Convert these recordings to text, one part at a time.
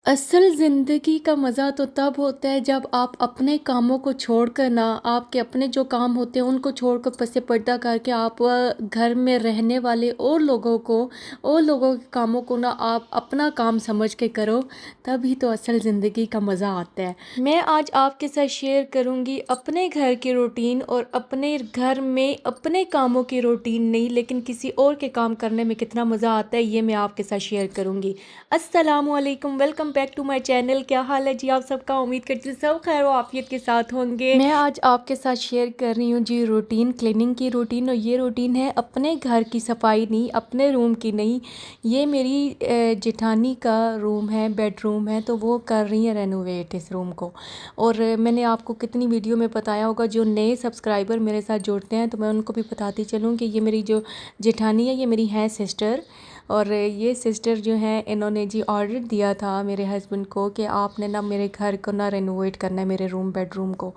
असल ज़िंदगी का मज़ा तो तब होता है जब आप अपने कामों को छोड़कर ना आपके अपने जो काम होते हैं उनको छोड़कर पसे पर्दा करके आप घर में रहने वाले और लोगों के कामों को ना आप अपना काम समझ के करो। तभी तो असल ज़िंदगी का मज़ा आता है। मैं आज आपके साथ शेयर करूंगी अपने घर की रूटीन और अपने घर में अपने कामों की रूटीन नहीं, लेकिन किसी और के काम करने में कितना मज़ा आता है ये मैं आपके साथ शेयर करूंगी। अस्सलामुअलैकुम, welcome back to my channel. क्या हाल है जी आप सबका? उम्मीद करती हूँ सब खैर आफियत के साथ होंगे। मैं आज आपके साथ शेयर कर रही हूँ जी रूटीन, क्लीनिंग की रूटीन। और ये रूटीन है अपने घर की सफाई नहीं, अपने रूम की नहीं। ये मेरी जेठानी का रूम है, बेडरूम है, तो वो कर रही है रेनोवेट इस रूम को। और मैंने आपको कितनी वीडियो में बताया होगा, जो नए सब्सक्राइबर मेरे साथ जुड़ते हैं तो मैं उनको भी बताती चलूँ कि ये मेरी जो जेठानी है ये मेरी है सिस्टर। और ये सिस्टर जो हैं इन्होंने जी ऑर्डर दिया था मेरे हस्बैंड को कि आपने ना मेरे घर को ना रेनोवेट करना है, मेरे बेडरूम को।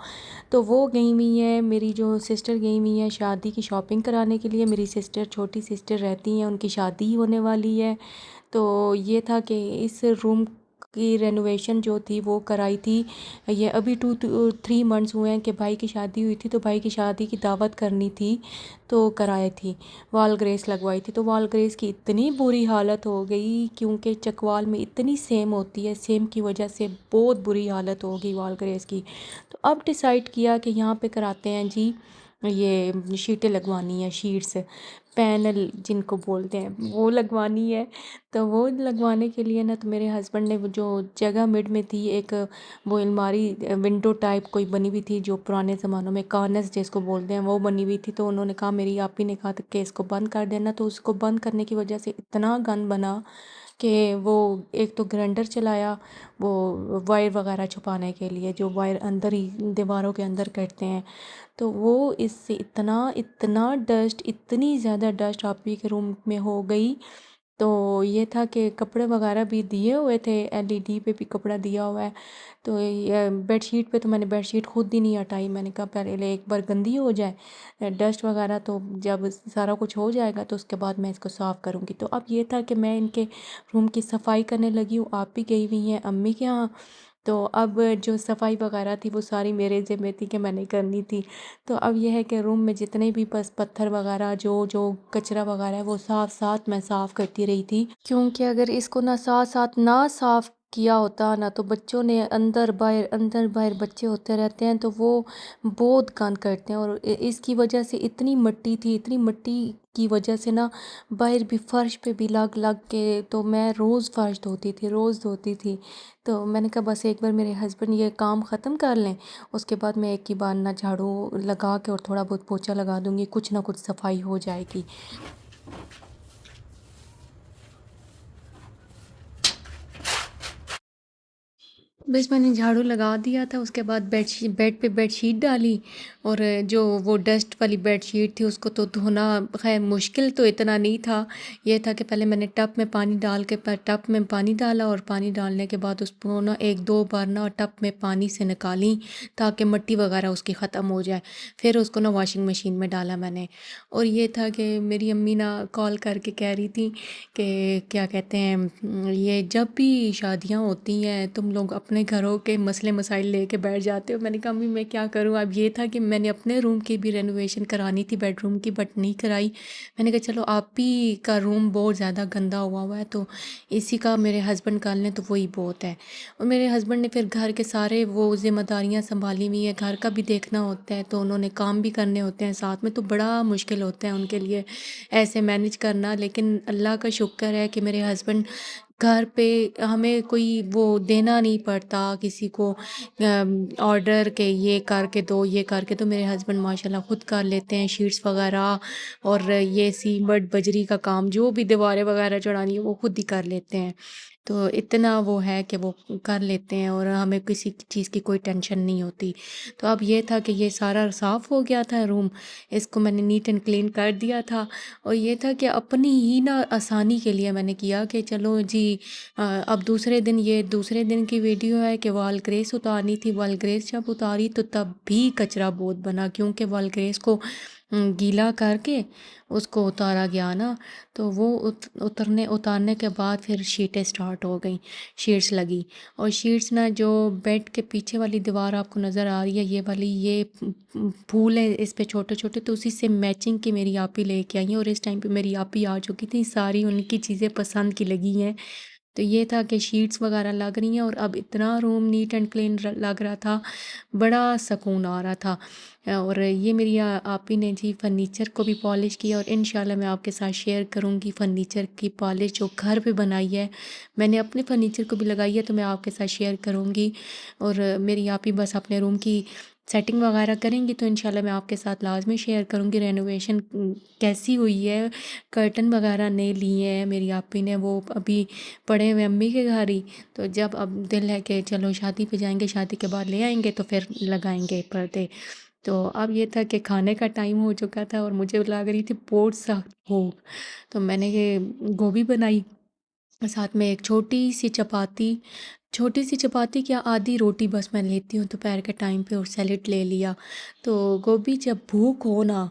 तो वो गई हुई है, मेरी जो सिस्टर गई हुई है शादी की शॉपिंग कराने के लिए। मेरी सिस्टर, छोटी सिस्टर रहती हैं, उनकी शादी होने वाली है। तो ये था कि इस रूम की रेनोवेशन जो थी वो कराई थी। ये अभी 2-3 मंथ्स हुए हैं कि भाई की शादी हुई थी, तो भाई की शादी की दावत करनी थी तो कराई थी। वॉल ग्रेस लगवाई थी, तो वॉल ग्रेस की इतनी बुरी हालत हो गई क्योंकि चकवाल में इतनी सेम होती है, सेम की वजह से बहुत बुरी हालत हो गई वॉल ग्रेस की। तो अब डिसाइड किया कि यहाँ पे कराते हैं जी, ये शीटें लगवानी है, शीट्स पैनल जिनको बोलते हैं वो लगवानी है। तो वो लगवाने के लिए ना तो मेरे हस्बैंड ने वो जो जगह मिड में थी एक, वो अलमारी विंडो टाइप कोई बनी हुई थी जो पुराने ज़मानों में कार्नस जिसको बोलते हैं वो बनी हुई थी। तो उन्होंने कहा, मेरी आप ही ने कहा था कि इसको बंद कर देना। तो उसको बंद करने की वजह से इतना गंद बना कि वो एक तो ग्राइंडर चलाया वो वायर वगैरह छुपाने के लिए, जो वायर अंदर ही दीवारों के अंदर कटते हैं। तो वो इससे इतना इतना डस्ट, इतनी ज़्यादा डस्ट आप ही के रूम में हो गई। तो ये था कि कपड़े वगैरह भी दिए हुए थे, एलईडी पे भी कपड़ा दिया हुआ है। तो ये बेडशीट पे तो मैंने बेडशीट खुद ही नहीं हटाई। मैंने कहा पहले एक बार गंदी हो जाए डस्ट वगैरह, तो जब सारा कुछ हो जाएगा तो उसके बाद मैं इसको साफ़ करूँगी। तो अब ये था कि मैं इनके रूम की सफाई करने लगी हूँ। आप भी गई हुई हैं अम्मी के यहाँ। तो अब जो सफाई वगैरह थी वो सारी मेरे ज़िम्मे थी कि मैंने करनी थी। तो अब यह है कि रूम में जितने भी बस पत्थर वगैरह जो जो कचरा वगैरह है वो साथ साथ मैं साफ़ करती रही थी, क्योंकि अगर इसको ना साथ साथ ना साफ़ किया होता ना तो बच्चों ने अंदर बाहर बच्चे होते रहते हैं तो वो बहुत गंद करते हैं। और इसकी वजह से इतनी मिट्टी थी, इतनी मिट्टी की वजह से ना बाहर भी फर्श पे भी लग लग के, तो मैं रोज़ फर्श धोती थी, रोज़ धोती थी। तो मैंने कहा बस एक बार मेरे हस्बैंड ये काम ख़त्म कर लें, उसके बाद मैं एक ही बार ना झाड़ू लगा के और थोड़ा बहुत पोछा लगा दूंगी, कुछ ना कुछ सफाई हो जाएगी। बस मैंने झाड़ू लगा दिया था, उसके बाद बेड पे बेडशीट डाली। और जो वो डस्ट वाली बेडशीट थी उसको तो धोना खैर मुश्किल तो इतना नहीं था। ये था कि पहले मैंने टब में पानी डाल के टब में पानी डाला और पानी डालने के बाद उसको ना 1-2 बार ना टब में पानी से निकाली ताकि मिट्टी वगैरह उसकी ख़त्म हो जाए। फिर उसको ना वॉशिंग मशीन में डाला मैंने। और ये था कि मेरी अम्मी ना कॉल करके कह रही थी कि क्या कहते हैं, ये जब भी शादियां होती हैं तुम लोग अपने घरों के मसले मसाइल लेके बैठ जाते हो। मैंने कहा अम्मी मैं क्या करूं। अब ये था कि मैंने अपने रूम की भी रेनोवेशन करानी थी, बेडरूम की, बट नहीं कराई। मैंने कहा चलो आप ही का रूम बहुत ज़्यादा गंदा हुआ है तो इसी का मेरे हस्बैंड कर लें तो वही बहुत है। और मेरे हस्बैंड ने फिर घर के सारे वो जिम्मेदारियां संभाली हुई है, घर का भी देखना होता है तो उन्होंने काम भी करने होते हैं साथ में, तो बड़ा मुश्किल होता है उनके लिए ऐसे मैनेज करना। लेकिन अल्लाह का शुक्र है कि मेरे हस्बैंड घर पे, हमें कोई वो देना नहीं पड़ता किसी को ऑर्डर के ये करके दो ये करके, तो मेरे हस्बैंड माशाल्लाह खुद कर लेते हैं शीट्स वगैरह। और ये सीमट बजरी का काम जो भी दीवारें वगैरह चढ़ानी है वो खुद ही कर लेते हैं। तो इतना वो है कि वो कर लेते हैं और हमें किसी चीज़ की कोई टेंशन नहीं होती। तो अब ये था कि ये सारा साफ़ हो गया था रूम, इसको मैंने नीट एंड क्लीन कर दिया था। और ये था कि अपनी ही ना आसानी के लिए मैंने किया कि चलो जी, अब दूसरे दिन की वीडियो है कि वॉल ग्रेस उतारनी थी। वॉल ग्रेस जब उतारी तो तब भी कचरा बहुत बना, क्योंकि वॉल ग्रेस को गीला करके उसको उतारा गया ना, तो वो उतारने के बाद फिर शीटें स्टार्ट हो गई, शीट्स लगी। और शीट्स ना जो बेड के पीछे वाली दीवार आपको नज़र आ रही है, ये वाली, ये फूल है इस पे छोटे छोटे, तो उसी से मैचिंग की मेरी आपी लेके आई है। और इस टाइम पे मेरी आपी आ चुकी थी, सारी उनकी चीज़ें पसंद की लगी हैं। तो ये था कि शीट्स वगैरह लग रही हैं और अब इतना रूम नीट एंड क्लीन लग रहा था, बड़ा सुकून आ रहा था। और ये मेरी आपी ने जी फर्नीचर को भी पॉलिश किया, और इंशाल्लाह मैं आपके साथ शेयर करूँगी फर्नीचर की पॉलिश जो घर पे बनाई है। मैंने अपने फर्नीचर को भी लगाई है, तो मैं आपके साथ शेयर करूँगी। और मेरी आपी बस अपने रूम की सेटिंग वगैरह करेंगी, तो इंशाल्लाह मैं आपके साथ लाजमी शेयर करूँगी रेनोवेशन कैसी हुई है। कर्टन वगैरह नहीं लिए हैं मेरी आपी ने, वो अभी पड़े हुए अम्मी के घर ही। तो जब अब दिल है कि चलो शादी पे जाएंगे, शादी के बाद ले आएंगे, तो फिर लगाएंगे पर्दे। तो अब ये था कि खाने का टाइम हो चुका था और मुझे लग रही थी बहुत सख्त भूख। तो मैंने ये गोभी बनाई, साथ में एक छोटी सी चपाती क्या, आधी रोटी बस मैं लेती हूँ दोपहर के टाइम पे, और सैलेड ले लिया। तो गोभी, जब भूख हो ना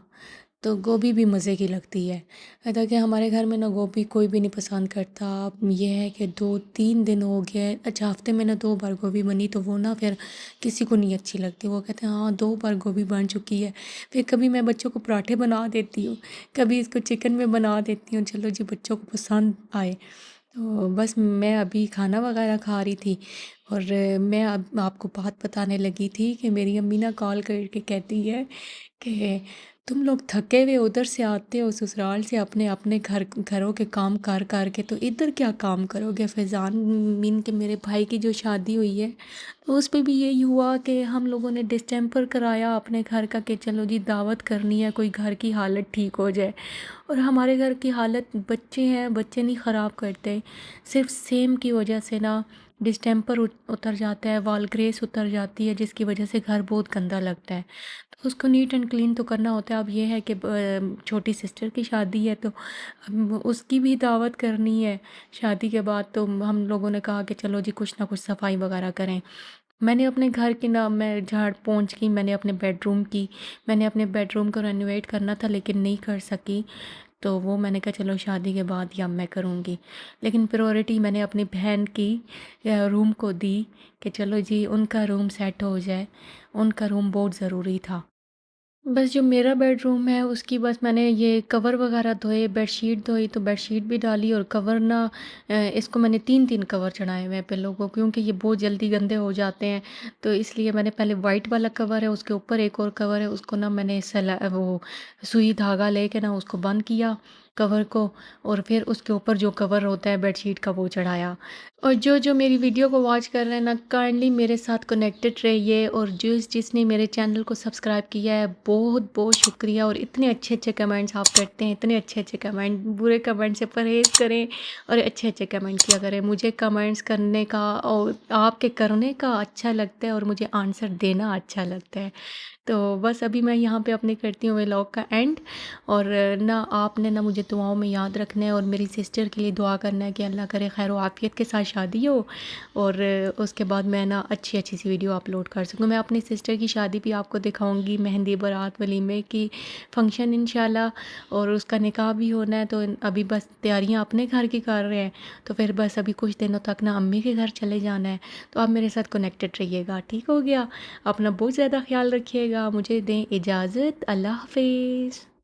तो गोभी भी मज़े की लगती है। अदा कि हमारे घर में ना गोभी कोई भी नहीं पसंद करता। अब ये है कि 2-3 दिन हो गए, अच्छा हफ्ते में ना 2 बार गोभी बनी, तो वो ना फिर किसी को नहीं अच्छी लगती। वो कहते हैं हाँ 2 बार गोभी बन चुकी है। फिर कभी मैं बच्चों को पराठे बना देती हूँ, कभी इसको चिकन में बना देती हूँ, चलो जी बच्चों को पसंद आए। तो बस मैं अभी खाना वगैरह खा रही थी, और मैं अब आपको बात बताने लगी थी कि मेरी अम्मी ना कॉल करके कहती है कि तुम लोग थके हुए उधर से आते हो ससुराल से, अपने अपने घरों के काम कर कर के, तो इधर क्या काम करोगे। फैज़ान मीन के मेरे भाई की जो शादी हुई है, तो उस पे भी यही हुआ कि हम लोगों ने डिस्टेंपर कराया अपने घर का, कि चलो जी दावत करनी है, कोई घर की हालत ठीक हो जाए। और हमारे घर की हालत, बच्चे हैं, बच्चे नहीं ख़राब करते, सिर्फ सेम की वजह से ना डिस्टेंपर उतर जाता है, वॉल ग्रेस उतर जाती है, जिसकी वजह से घर बहुत गंदा लगता है। तो उसको नीट एंड क्लीन तो करना होता है। अब ये है कि छोटी सिस्टर की शादी है, तो अब उसकी भी दावत करनी है शादी के बाद। तो हम लोगों ने कहा कि चलो जी कुछ ना कुछ सफाई वगैरह करें। मैंने अपने घर की ना, मैं झाड़ पोंछ की, मैंने अपने बेडरूम को रेनोवेट करना था लेकिन नहीं कर सकी। तो वो मैंने कहा चलो शादी के बाद या मैं करूँगी। लेकिन प्रायोरिटी मैंने अपनी बहन की रूम को दी, कि चलो जी उनका रूम सेट हो जाए, उनका रूम बहुत ज़रूरी था। बस जो मेरा बेडरूम है उसकी बस मैंने ये कवर वगैरह धोए, बेडशीट धोई, तो बेडशीट भी डाली, और कवर ना इसको मैंने 3-3 कवर चढ़ाए हुए हैं पिल्लों को, क्योंकि ये बहुत जल्दी गंदे हो जाते हैं। तो इसलिए मैंने पहले वाइट वाला कवर है, उसके ऊपर एक और कवर है, उसको ना मैंने वो सुई धागा लेके ना उसको बंद किया कवर को, और फिर उसके ऊपर जो कवर होता है बेडशीट का वो चढ़ाया। और जो जो मेरी वीडियो को वॉच कर रहे हैं ना, काइंडली मेरे साथ कनेक्टेड रहिए, और जिसने मेरे चैनल को सब्सक्राइब किया है बहुत बहुत शुक्रिया। और इतने अच्छे अच्छे कमेंट्स आप करते हैं, इतने अच्छे अच्छे कमेंट, बुरे कमेंट से परहेज़ करें और अच्छे अच्छे कमेंट किया करें। मुझे कमेंट्स करने का और आपके करने का अच्छा लगता है, और मुझे आंसर देना अच्छा लगता है। तो बस अभी मैं यहाँ पे अपने करती हूँ व्लॉग का एंड। और ना आपने ना मुझे दुआओं में याद रखना है, और मेरी सिस्टर के लिए दुआ करना है कि अल्लाह करे खैर आफ़ियत के साथ शादी हो, और उसके बाद मैं ना अच्छी अच्छी सी वीडियो अपलोड कर सकूँ। मैं अपनी सिस्टर की शादी भी आपको दिखाऊंगी, मेहंदी बारात वलीमे की फ़ंक्शन इंशाल्लाह, और उसका निकाह भी होना है। तो अभी बस तैयारियाँ अपने घर की कर रहे हैं, तो फिर बस अभी कुछ दिनों तक ना अम्मी के घर चले जाना है। तो आप मेरे साथ कनेक्टेड रहिएगा, ठीक हो गया। अपना बहुत ज़्यादा ख्याल रखिएगा। मुझे दें इजाज़त, अल्लाह हाफ़िज़।